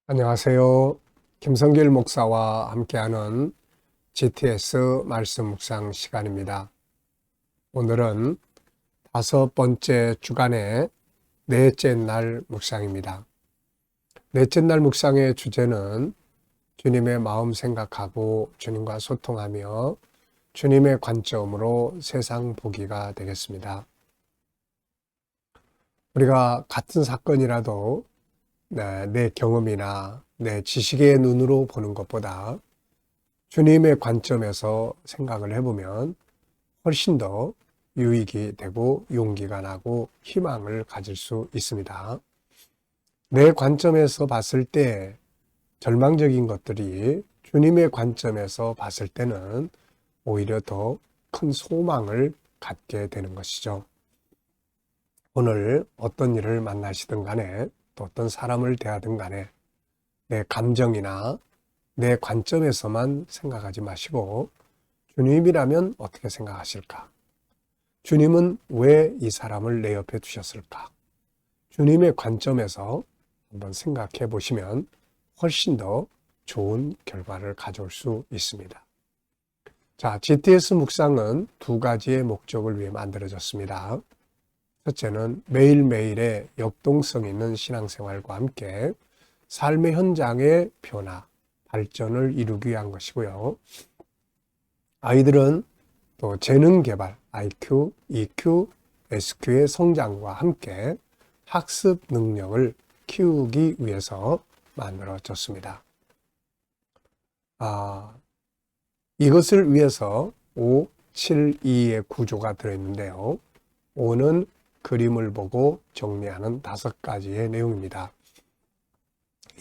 안녕하세요. 김성길 목사와 함께하는 GTS 말씀 묵상 시간입니다. 오늘은 5번째 주간의 넷째 날 묵상입니다. 넷째 날 묵상의 주제는 주님의 마음 생각하고 주님과 소통하며 주님의 관점으로 세상 보기가 되겠습니다. 우리가 같은 사건이라도 내 경험이나 내 지식의 눈으로 보는 것보다 주님의 관점에서 생각을 해보면 훨씬 더 유익이 되고 용기가 나고 희망을 가질 수 있습니다. 내 관점에서 봤을 때 절망적인 것들이 주님의 관점에서 봤을 때는 오히려 더 큰 소망을 갖게 되는 것이죠. 오늘 어떤 일을 만나시든 간에 또 어떤 사람을 대하든 간에 내 감정이나 내 관점에서만 생각하지 마시고 주님이라면 어떻게 생각하실까? 주님은 왜 이 사람을 내 옆에 두셨을까? 주님의 관점에서 한번 생각해 보시면 훨씬 더 좋은 결과를 가져올 수 있습니다. 자, GTS 묵상은 두 가지의 목적을 위해 만들어졌습니다. 첫째는 매일매일의 역동성 있는 신앙생활과 함께 삶의 현장의 변화, 발전을 이루기 위한 것이고요. 아이들은 또 재능 개발, IQ, EQ, SQ의 성장과 함께 학습 능력을 키우기 위해서 만들어졌습니다. 이것을 위해서 5, 7, 2의 구조가 들어있는데요. 5는 그림을 보고 정리하는 5가지의 내용입니다.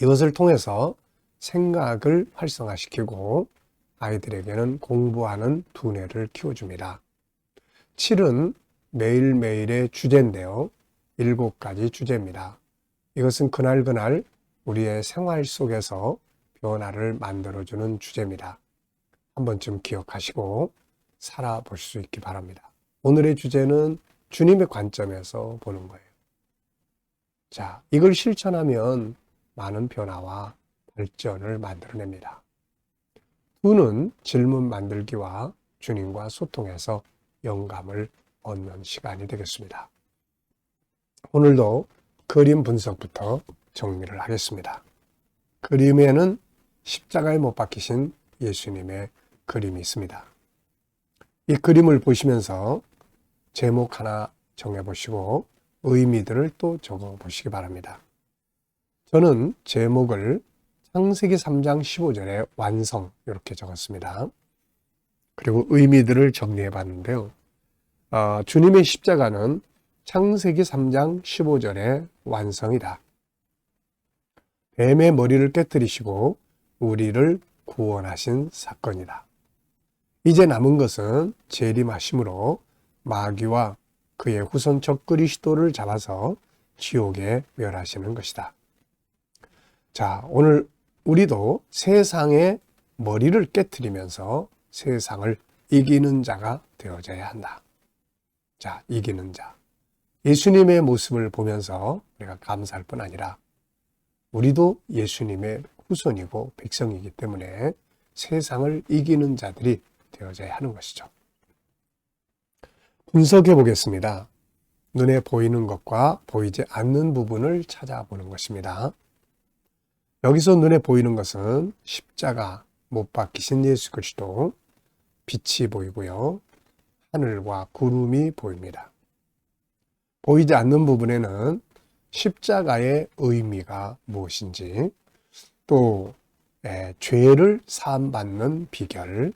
이것을 통해서 생각을 활성화시키고 아이들에게는 공부하는 두뇌를 키워줍니다. 7은 매일매일의 주제인데요. 7가지 주제입니다. 이것은 그날그날 우리의 생활 속에서 변화를 만들어주는 주제입니다. 한 번쯤 기억하시고 살아볼 수 있기 바랍니다. 오늘의 주제는 주님의 관점에서 보는 거예요. 자, 이걸 실천하면 많은 변화와 발전을 만들어냅니다. 2는 질문 만들기와 주님과 소통해서 영감을 얻는 시간이 되겠습니다. 오늘도 그림 분석부터 정리를 하겠습니다. 그림에는 십자가에 못 박히신 예수님의 그림이 있습니다. 이 그림을 보시면서 제목 하나 정해보시고 의미들을 또 적어보시기 바랍니다. 저는 제목을 창세기 3장 15절에 완성 이렇게 적었습니다. 그리고 의미들을 정리해 봤는데요. 주님의 십자가는 창세기 3장 15절의 완성이다. 뱀의 머리를 깨뜨리시고 우리를 구원하신 사건이다. 이제 남은 것은 재림하심으로 마귀와 그의 후손 적그리스도를 잡아서 지옥에 멸하시는 것이다. 자, 오늘 우리도 세상의 머리를 깨트리면서 세상을 이기는 자가 되어져야 한다. 자, 이기는 자. 예수님의 모습을 보면서 우리가 감사할 뿐 아니라 우리도 예수님의 후손이고 백성이기 때문에 세상을 이기는 자들이 되어져야 하는 것이죠. 분석해 보겠습니다. 눈에 보이는 것과 보이지 않는 부분을 찾아보는 것입니다. 여기서 눈에 보이는 것은 십자가 못 박히신 예수 그리스도, 빛이 보이고요. 하늘과 구름이 보입니다. 보이지 않는 부분에는 십자가의 의미가 무엇인지, 또 죄를 사함받는 비결,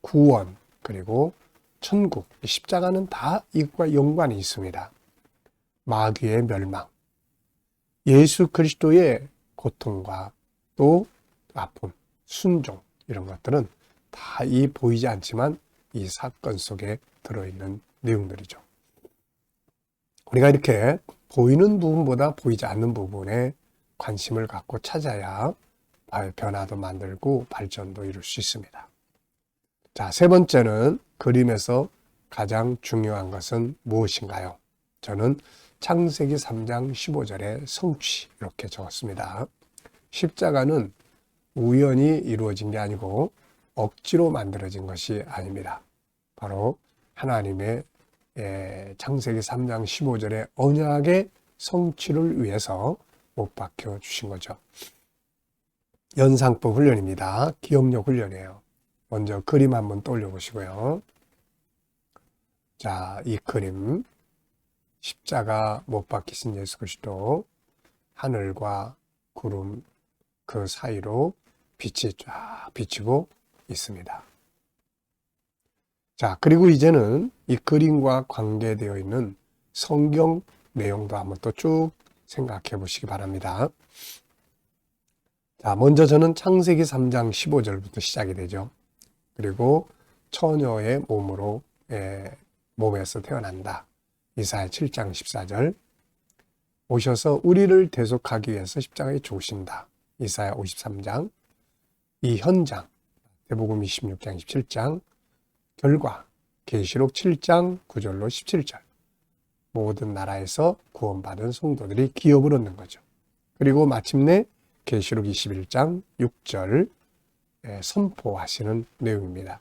구원, 그리고 천국, 십자가는 다 이것과 연관이 있습니다. 마귀의 멸망, 예수 그리스도의 고통과 또 아픔, 순종 이런 것들은 다 이 보이지 않지만 이 사건 속에 들어있는 내용들이죠. 우리가 이렇게 보이는 부분보다 보이지 않는 부분에 관심을 갖고 찾아야 변화도 만들고 발전도 이룰 수 있습니다. 자, 세 번째는 그림에서 가장 중요한 것은 무엇인가요? 저는 창세기 3장 15절에 성취 이렇게 적었습니다. 십자가는 우연히 이루어진 게 아니고 억지로 만들어진 것이 아닙니다. 바로 하나님의 창세기 3장 15절의 언약의 성취를 위해서 못 박혀 주신 거죠. 연상법 훈련입니다. 기억력 훈련이에요. 먼저 그림 한번 떠올려 보시고요. 자, 이 그림, 십자가 못 박히신 예수 그리스도, 하늘과 구름 그 사이로 빛이 쫙 비치고 있습니다. 자, 그리고 이제는 이 그림과 관계되어 있는 성경 내용도 한번 또 쭉 생각해 보시기 바랍니다. 자, 먼저 저는 창세기 3장 15절부터 시작이 되죠. 그리고 처녀의 몸에서 태어난다. 이사야 7장 14절. 오셔서 우리를 대속하기 위해서 십자가에 죽으신다. 이사야 53장. 이 현장, 마태복음 26장 17장. 결과, 계시록 7장 9절로 17절. 모든 나라에서 구원받은 성도들이 기업을 얻는 거죠. 그리고 마침내 계시록 21장 6절 선포하시는 내용입니다.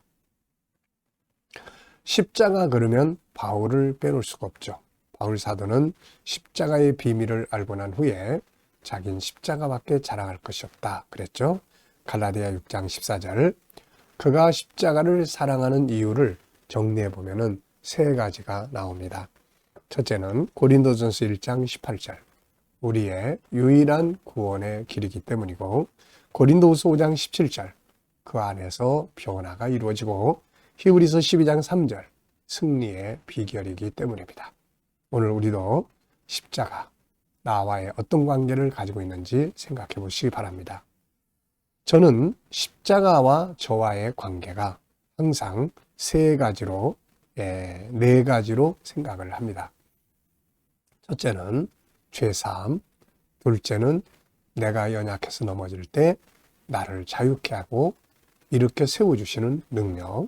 십자가 그러면 바울을 빼놓을 수가 없죠. 바울 사도는 십자가의 비밀을 알고 난 후에 자긴 십자가밖에 자랑할 것이 없다 그랬죠. 갈라디아 6장 14절. 그가 십자가를 사랑하는 이유를 정리해 보면은 세 가지가 나옵니다. 첫째는 고린도전서 1장 18절. 우리의 유일한 구원의 길이기 때문이고, 고린도후서 5장 17절. 그 안에서 변화가 이루어지고, 히브리서 12장 3절. 승리의 비결이기 때문입니다. 오늘 우리도 십자가, 나와의 어떤 관계를 가지고 있는지 생각해 보시기 바랍니다. 저는 십자가와 저와의 관계가 항상 네 가지로 생각을 합니다. 첫째는 죄사함, 둘째는 내가 연약해서 넘어질 때 나를 자유케 하고 일으켜 세워주시는 능력,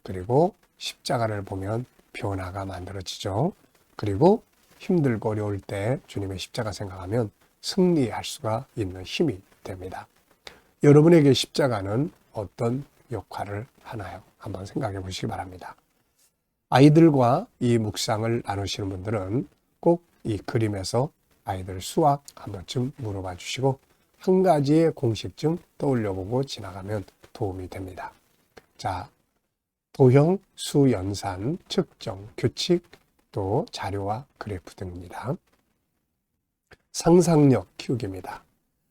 그리고 십자가를 보면 변화가 만들어지죠. 그리고 힘들고 어려울 때 주님의 십자가 생각하면 승리할 수가 있는 힘이 됩니다. 여러분에게 십자가는 어떤 역할을 하나요? 한번 생각해 보시기 바랍니다. 아이들과 이 묵상을 나누시는 분들은 꼭 이 그림에서 아이들 수학 한 번쯤 물어봐 주시고 한 가지의 공식쯤 떠올려 보고 지나가면 도움이 됩니다. 자, 도형, 수, 연산, 측정, 규칙, 또 자료와 그래프 등입니다. 상상력 키우기입니다.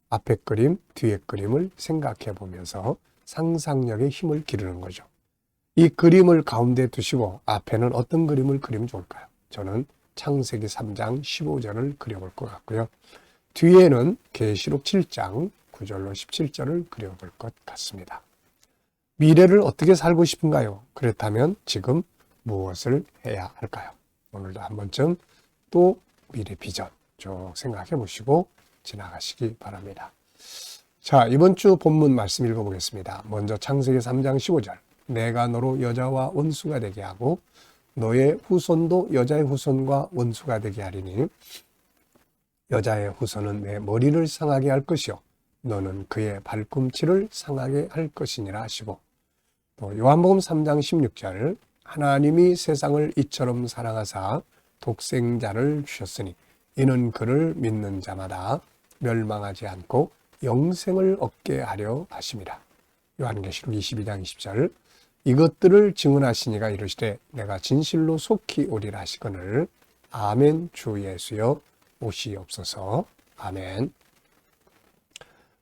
앞에 그림, 뒤에 그림을 생각해 보면서 상상력의 힘을 기르는 거죠. 이 그림을 가운데 두시고 앞에는 어떤 그림을 그리면 좋을까요? 저는 창세기 3장 15절을 그려볼 것 같고요. 뒤에는 계시록 7장 9절로 17절을 그려볼 것 같습니다. 미래를 어떻게 살고 싶은가요? 그렇다면 지금 무엇을 해야 할까요? 오늘도 한 번쯤 또 미래 비전 쭉 생각해 보시고 지나가시기 바랍니다. 자, 이번 주 본문 말씀 읽어보겠습니다. 먼저 창세기 3장 15절. 내가 너로 여자와 원수가 되게 하고 너의 후손도 여자의 후손과 원수가 되게 하리니 여자의 후손은 내 머리를 상하게 할 것이요 너는 그의 발꿈치를 상하게 할 것이니라 하시고, 또 요한복음 3장 16절. 하나님이 세상을 이처럼 사랑하사 독생자를 주셨으니 이는 그를 믿는 자마다 멸망하지 않고 영생을 얻게 하려 하심이라. 요한계시록 22장 20절. 이것들을 증언하시니가 이르시되 내가 진실로 속히 오리라 하시거늘 아멘. 주 예수여 오시옵소서. 아멘.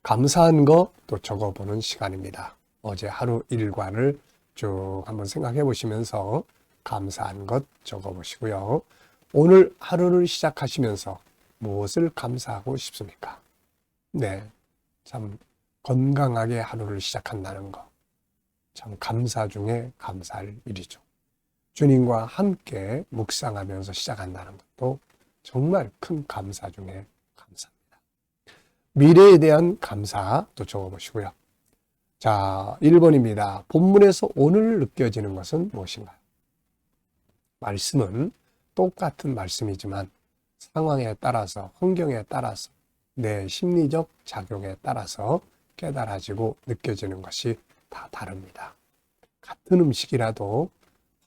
감사한 거 또 적어보는 시간입니다. 어제 하루 일과를 쭉 한번 생각해 보시면서 감사한 것 적어보시고요. 오늘 하루를 시작하시면서 무엇을 감사하고 싶습니까? 네, 참 건강하게 하루를 시작한다는 거. 참 감사 중에 감사할 일이죠. 주님과 함께 묵상하면서 시작한다는 것도 정말 큰 감사 중에 감사입니다. 미래에 대한 감사 또 적어보시고요. 자, 1번입니다. 본문에서 오늘 느껴지는 것은 무엇인가요? 말씀은 똑같은 말씀이지만 상황에 따라서, 환경에 따라서 내 심리적 작용에 따라서 깨달아지고 느껴지는 것이 다 다릅니다. 같은 음식이라도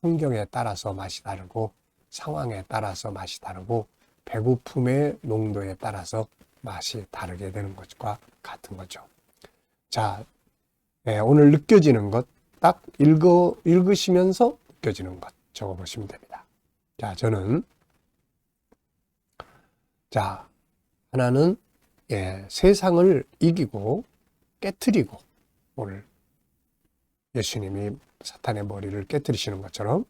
환경에 따라서 맛이 다르고 상황에 따라서 맛이 다르고 배고픔의 농도에 따라서 맛이 다르게 되는 것과 같은 거죠. 자, 오늘 느껴지는 것 딱 읽으시면서 느껴지는 것 적어보시면 됩니다. 자, 저는 하나는 세상을 이기고 깨트리고 오늘 예수님이 사탄의 머리를 깨트리시는 것처럼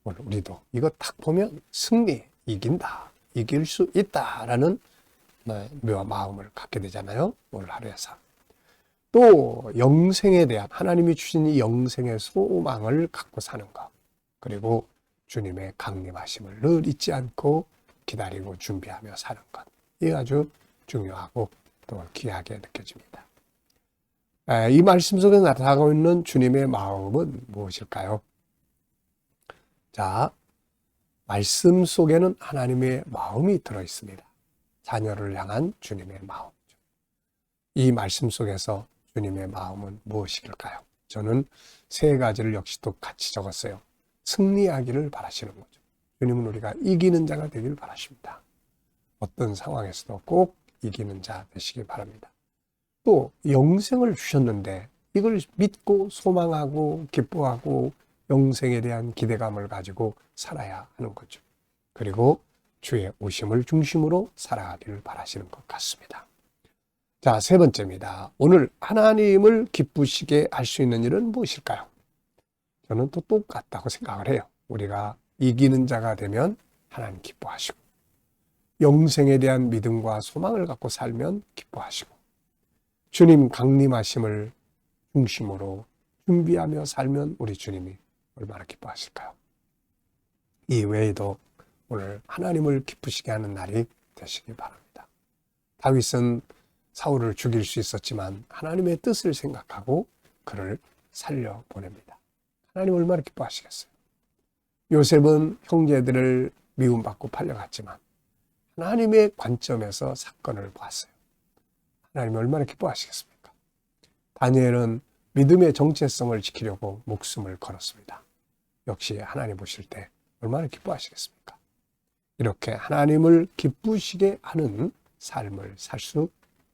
오늘 우리도 이거 딱 보면 승리, 이긴다, 이길 수 있다라는 마음을 갖게 되잖아요. 오늘 하루에서. 또 영생에 대한 하나님이 주신 이 영생의 소망을 갖고 사는 것. 그리고 주님의 강림하심을 늘 잊지 않고 기다리고 준비하며 사는 것. 이게 아주 중요하고 또 귀하게 느껴집니다. 이 말씀 속에 나타나고 있는 주님의 마음은 무엇일까요? 자, 말씀 속에는 하나님의 마음이 들어있습니다. 자녀를 향한 주님의 마음이죠. 이 말씀 속에서 주님의 마음은 무엇일까요? 저는 세 가지를 역시 또 같이 적었어요. 승리하기를 바라시는 거죠. 주님은 우리가 이기는 자가 되길 바라십니다. 어떤 상황에서도 꼭 이기는 자 되시길 바랍니다. 또 영생을 주셨는데 이걸 믿고 소망하고 기뻐하고 영생에 대한 기대감을 가지고 살아야 하는 거죠. 그리고 주의 오심을 중심으로 살아가기를 바라시는 것 같습니다. 자, 세 번째입니다. 오늘 하나님을 기쁘시게 할 수 있는 일은 무엇일까요? 저는 또 똑같다고 생각을 해요. 우리가 이기는 자가 되면 하나님 기뻐하시고 영생에 대한 믿음과 소망을 갖고 살면 기뻐하시고 주님 강림하심을 중심으로 준비하며 살면 우리 주님이 얼마나 기뻐하실까요? 이 외에도 오늘 하나님을 기쁘시게 하는 날이 되시길 바랍니다. 다윗은 사울을 죽일 수 있었지만 하나님의 뜻을 생각하고 그를 살려보냅니다. 하나님 얼마나 기뻐하시겠어요? 요셉은 형제들을 미움받고 팔려갔지만 하나님의 관점에서 사건을 봤어요. 하나님 얼마나 기뻐하시겠습니까? 다니엘은 믿음의 정체성을 지키려고 목숨을 걸었습니다. 역시 하나님 보실 때 얼마나 기뻐하시겠습니까? 이렇게 하나님을 기쁘시게 하는 삶을 살 수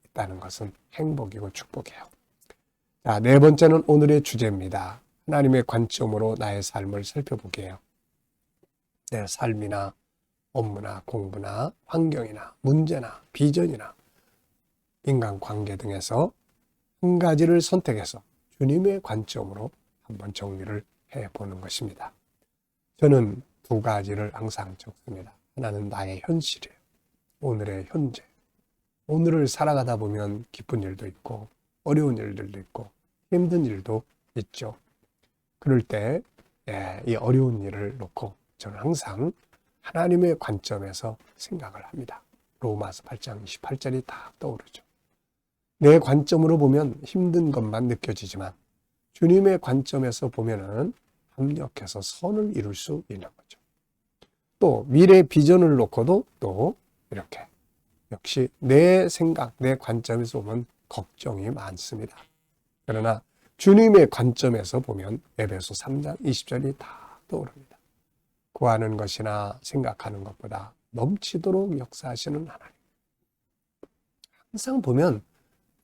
있다는 것은 행복이고 축복이에요. 자, 네 번째는 오늘의 주제입니다. 하나님의 관점으로 나의 삶을 살펴보게요. 내 삶이나 업무나 공부나 환경이나 문제나 비전이나 인간관계 등에서 한 가지를 선택해서 주님의 관점으로 한번 정리를 해보는 것입니다. 저는 두 가지를 항상 적습니다. 하나는 나의 현실이에요. 오늘의 현재. 오늘을 살아가다 보면 기쁜 일도 있고 어려운 일들도 있고 힘든 일도 있죠. 그럴 때 이 어려운 일을 놓고 저는 항상 하나님의 관점에서 생각을 합니다. 로마서 8장 28절이 다 떠오르죠. 내 관점으로 보면 힘든 것만 느껴지지만 주님의 관점에서 보면은 합력해서 선을 이룰 수 있는 거죠. 또 미래 비전을 놓고도 또 이렇게 역시 내 생각, 내 관점에서 보면 걱정이 많습니다. 그러나 주님의 관점에서 보면 에베소 3장 20절이 다 떠오릅니다. 구하는 것이나 생각하는 것보다 넘치도록 역사하시는 하나님. 항상 보면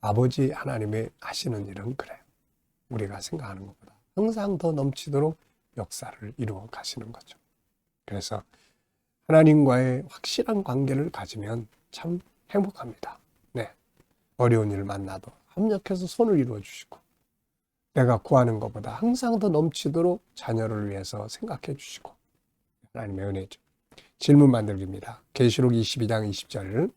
아버지 하나님의 하시는 일은 그래요. 우리가 생각하는 것보다 항상 더 넘치도록 역사를 이루어 가시는 거죠. 그래서 하나님과의 확실한 관계를 가지면 참 행복합니다. 네. 어려운 일 만나도 합력해서 손을 이루어 주시고 내가 구하는 것보다 항상 더 넘치도록 자녀를 위해서 생각해 주시고 하나님의 은혜죠. 질문 만들기입니다. 계시록 22장 20절.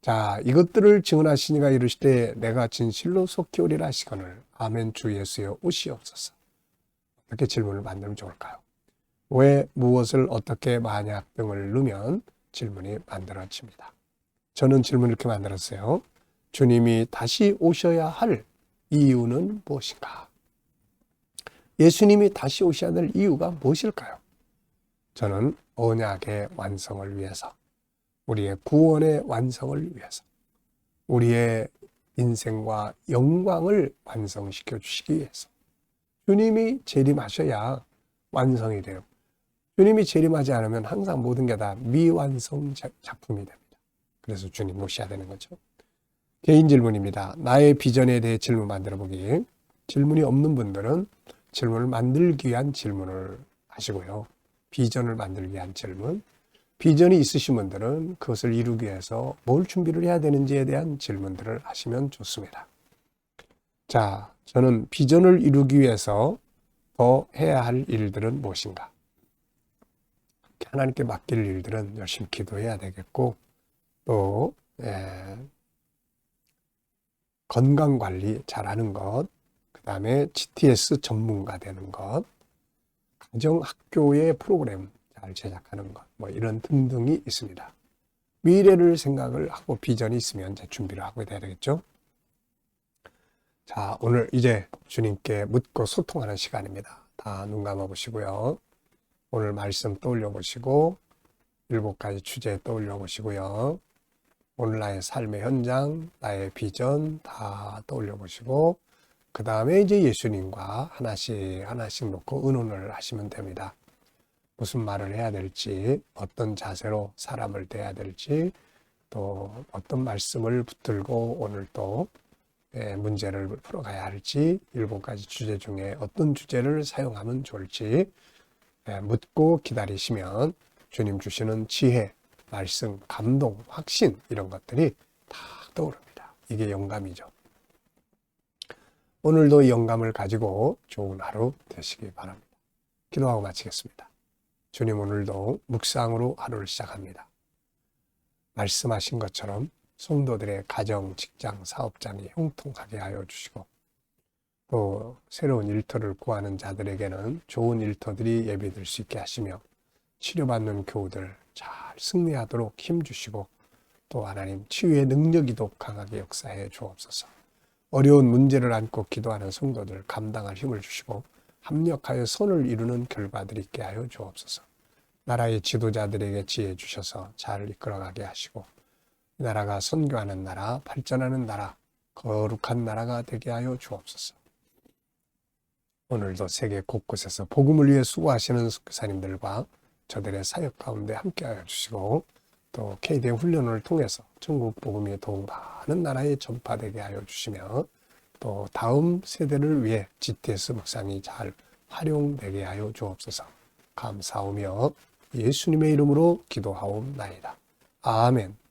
자, 이것들을 증언하시니가 이르시되 내가 진실로 속히 오리라 하시거늘 아멘 주 예수여 오시옵소서. 어떻게 질문을 만들면 좋을까요? 왜 무엇을 어떻게 만약 등을 넣으면 질문이 만들어집니다. 저는 질문을 이렇게 만들었어요. 주님이 다시 오셔야 할 이유는 무엇인가? 예수님이 다시 오셔야 할 이유가 무엇일까요? 저는 언약의 완성을 위해서, 우리의 구원의 완성을 위해서, 우리의 인생과 영광을 완성시켜 주시기 위해서 주님이 재림하셔야 완성이 돼요. 주님이 재림하지 않으면 항상 모든 게 다 미완성 작품이 됩니다. 그래서 주님 모셔야 되는 거죠. 개인 질문입니다. 나의 비전에 대해 질문 만들어 보기. 질문이 없는 분들은 질문을 만들기 위한 질문을 하시고요. 비전을 만들기 위한 질문. 비전이 있으신 분들은 그것을 이루기 위해서 뭘 준비를 해야 되는지에 대한 질문들을 하시면 좋습니다. 자, 저는 비전을 이루기 위해서 더 해야 할 일들은 무엇인가? 하나님께 맡길 일들은 열심히 기도해야 되겠고, 또 건강관리 잘하는 것, 그 다음에 GTS 전문가 되는 것, 가정학교의 프로그램 잘 제작하는 것, 뭐 이런 등등이 있습니다. 미래를 생각을 하고 비전이 있으면 이제 준비를 하고 돼야 되겠죠. 자, 오늘 이제 주님께 묻고 소통하는 시간입니다. 다 눈 감아 보시고요. 오늘 말씀 떠올려 보시고 7가지 주제 떠올려 보시고요. 오늘 나의 삶의 현장, 나의 비전 다 떠올려 보시고 그 다음에 이제 예수님과 하나씩 놓고 의논을 하시면 됩니다. 무슨 말을 해야 될지, 어떤 자세로 사람을 대해야 될지, 또 어떤 말씀을 붙들고 오늘 또 문제를 풀어가야 할지, 7가지 주제 중에 어떤 주제를 사용하면 좋을지 묻고 기다리시면 주님 주시는 지혜, 말씀, 감동, 확신 이런 것들이 다 떠오릅니다. 이게 영감이죠. 오늘도 이 영감을 가지고 좋은 하루 되시기 바랍니다. 기도하고 마치겠습니다. 주님, 오늘도 묵상으로 하루를 시작합니다. 말씀하신 것처럼 성도들의 가정, 직장, 사업장이 형통하게 하여 주시고 또 새로운 일터를 구하는 자들에게는 좋은 일터들이 예비될 수 있게 하시며 치료받는 교우들 잘 승리하도록 힘주시고 또 하나님 치유의 능력이 더 강하게 역사해 주옵소서. 어려운 문제를 안고 기도하는 성도들 감당할 힘을 주시고 합력하여 선을 이루는 결과들이 있게 하여 주옵소서. 나라의 지도자들에게 지혜 주셔서 잘 이끌어가게 하시고 나라가 선교하는 나라, 발전하는 나라, 거룩한 나라가 되게 하여 주옵소서. 오늘도 세계 곳곳에서 복음을 위해 수고하시는 선교사님들과 저들의 사역 가운데 함께하여 주시고 또 KDM 훈련을 통해서 전국 복음이 더욱 많은 나라에 전파되게 하여 주시며 또 다음 세대를 위해 GTS 묵상이 잘 활용되게 하여 주옵소서. 감사하며 예수님의 이름으로 기도하옵나이다. 아멘.